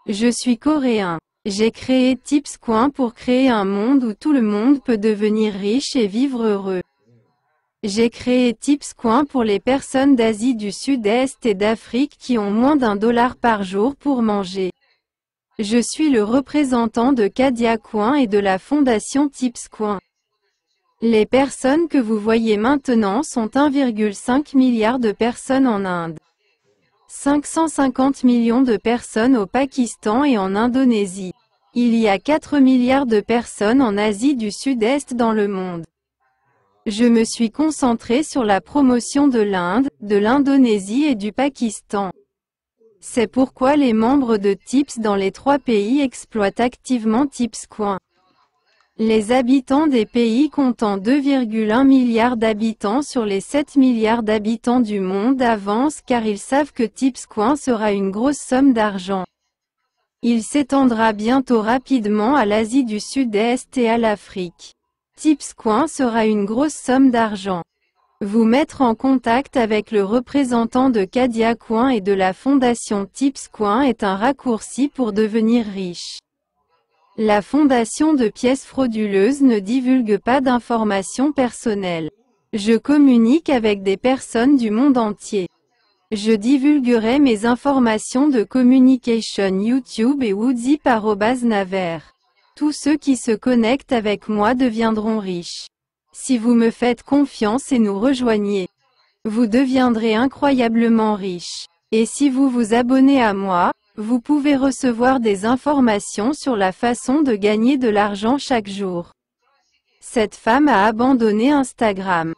Je suis coréen. J'ai créé Tipscoin pour créer un monde où tout le monde peut devenir riche et vivre heureux. J'ai créé Tipscoin pour les personnes d'Asie du Sud-Est et d'Afrique qui ont moins d'1 $ par jour pour manger. Je suis le représentant de Kadiacoin et de la fondation Tipscoin. Les personnes que vous voyez maintenant sont 1,5 milliard de personnes en Inde. 550 millions de personnes au Pakistan et en Indonésie. Il y a 4 milliards de personnes en Asie du Sud-Est dans le monde. Je me suis concentré sur la promotion de l'Inde, de l'Indonésie et du Pakistan. C'est pourquoi les membres de Tips dans les 3 pays exploitent activement Tipscoin. Les habitants des pays comptant 2,1 milliards d'habitants sur les 7 milliards d'habitants du monde avancent car ils savent que Tipscoin sera une grosse somme d'argent. Il s'étendra bientôt rapidement à l'Asie du Sud-Est et à l'Afrique. Tipscoin sera une grosse somme d'argent. Vous mettre en contact avec le représentant de Kadiacoin et de la fondation Tipscoin est un raccourci pour devenir riche. La fondation de pièces frauduleuses ne divulgue pas d'informations personnelles. Je communique avec des personnes du monde entier. Je divulguerai mes informations de communication YouTube et Woodzy@naver. Tous ceux qui se connectent avec moi deviendront riches. Si vous me faites confiance et nous rejoignez, vous deviendrez incroyablement riche. Et si vous vous abonnez à moi, vous pouvez recevoir des informations sur la façon de gagner de l'argent chaque jour. Cette femme a abandonné Instagram.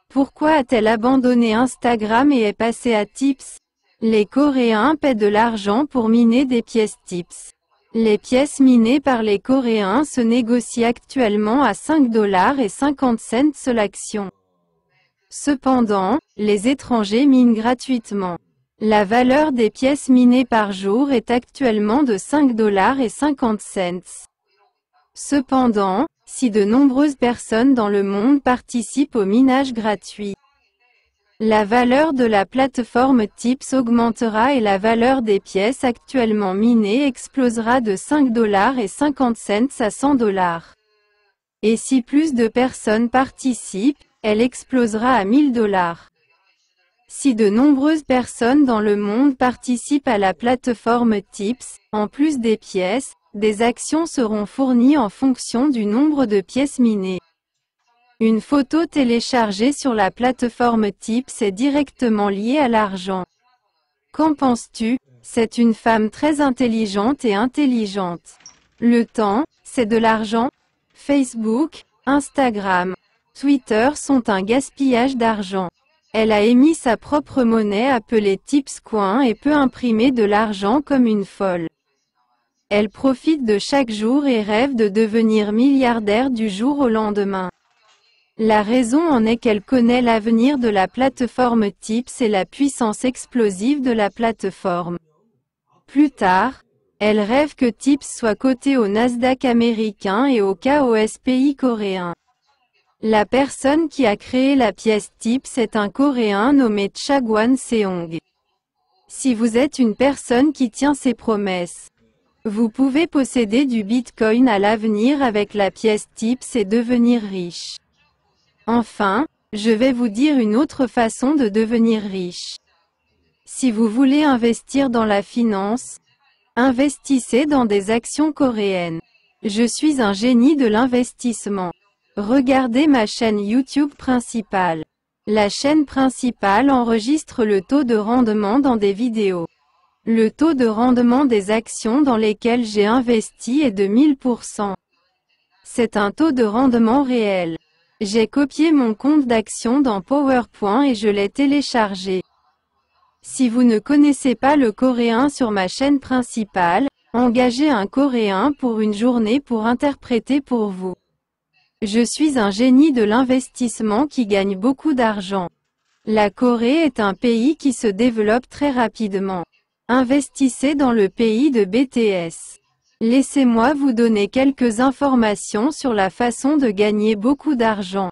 Pourquoi a-t-elle abandonné Instagram et est passée à Tips? Les Coréens paient de l'argent pour miner des pièces Tips. Les pièces minées par les Coréens se négocient actuellement à 5,50 $ seule action. Cependant, les étrangers minent gratuitement. La valeur des pièces minées par jour est actuellement de 5,50 $. Cependant, si de nombreuses personnes dans le monde participent au minage gratuit, la valeur de la plateforme Tips augmentera et la valeur des pièces actuellement minées explosera de 5,50 $ à 100 $. Et si plus de personnes participent, elle explosera à 1000 $. Si de nombreuses personnes dans le monde participent à la plateforme Tips, en plus des pièces, des actions seront fournies en fonction du nombre de pièces minées. Une photo téléchargée sur la plateforme Tips est directement liée à l'argent. Qu'en penses-tu? C'est une femme très intelligente et intelligente. Le temps, c'est de l'argent. Facebook, Instagram, Twitter sont un gaspillage d'argent. Elle a émis sa propre monnaie appelée Tipscoin et peut imprimer de l'argent comme une folle. Elle profite de chaque jour et rêve de devenir milliardaire du jour au lendemain. La raison en est qu'elle connaît l'avenir de la plateforme Tips et la puissance explosive de la plateforme. Plus tard, elle rêve que Tips soit coté au Nasdaq américain et au KOSPI coréen. La personne qui a créé la pièce Tips est un Coréen nommé Chagwan Seong. Si vous êtes une personne qui tient ses promesses, vous pouvez posséder du Bitcoin à l'avenir avec la pièce Tips et devenir riche. Enfin, je vais vous dire une autre façon de devenir riche. Si vous voulez investir dans la finance, investissez dans des actions coréennes. Je suis un génie de l'investissement. Regardez ma chaîne YouTube principale. La chaîne principale enregistre le taux de rendement dans des vidéos. Le taux de rendement des actions dans lesquelles j'ai investi est de 1000%. C'est un taux de rendement réel. J'ai copié mon compte d'action dans PowerPoint et je l'ai téléchargé. Si vous ne connaissez pas le coréen sur ma chaîne principale, engagez un coréen pour une journée pour interpréter pour vous. Je suis un génie de l'investissement qui gagne beaucoup d'argent. La Corée est un pays qui se développe très rapidement. Investissez dans le pays de BTS. Laissez-moi vous donner quelques informations sur la façon de gagner beaucoup d'argent.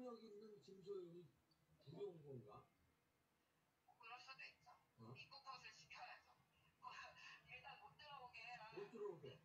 경력 있는 김소연이 들여온 건가? 그럴 수도 있죠. 어? 입국 컷을 시켜야죠. 일단 못 들어오게 해라. 못 들어오게.